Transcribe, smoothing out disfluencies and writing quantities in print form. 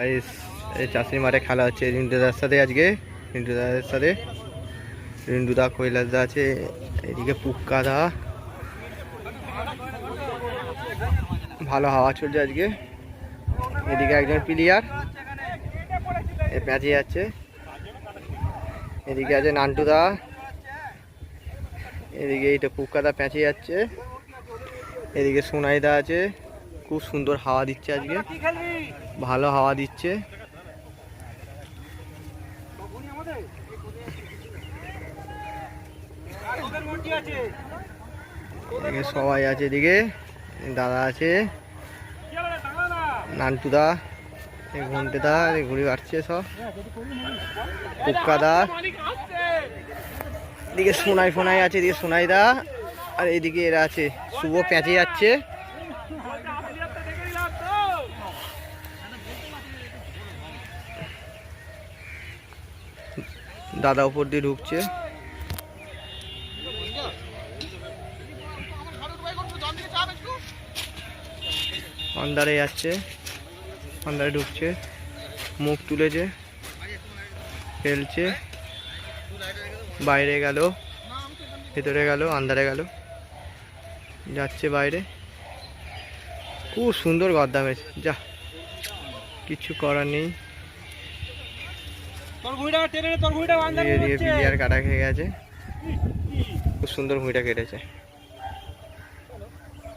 Guys এই চাষি মাঠে খেলা হচ্ছে রিন্টুদার সাথে আজকে রিন্টুদার সাথে রিন্টুদা কৈলাসদা আছে, এদিকে পুক্কাদা। ভালো হাওয়া চলছে আজকে। এদিকে একজন প্লেয়ার এ প্যাঁচে যাচ্ছে, এদিকে আছে নান্টুদা, এদিকে এইটা পুক্কাদা প্যাঁচে যাচ্ছে, এদিকে সোনাইদা আছে। খুব সুন্দর হাওয়া দিচ্ছে আজকে, ভালো হাওয়া দিচ্ছে। এদিকে সবাই আছে, এদিকে দাদা আছে, নান্টুদা, ঘন্টেদা ঘুরে বাড়ছে সব, পুক্কাদা, এদিকে সোনাই আছে, এদিকে সোনাইদা, আর এদিকে এরা আছে শুভ প্যাঁচে যাচ্ছে। দাদা উপর দিয়ে ঢুকছে, আন্দারে যাচ্ছে, আন্দারে ঢুকছে, মুখ তুলেছে, খেলছে, বাইরে গেল, ভেতরে গেল, আন্দারে গেল, যাচ্ছে বাইরে। খুব সুন্দর গদ্দা হয়েছে, যা কিছু করার নেই। এদিকে প্লেয়ার কাটা খেয়ে গেছে, খুব সুন্দর ভুঁইটা কেটেছে।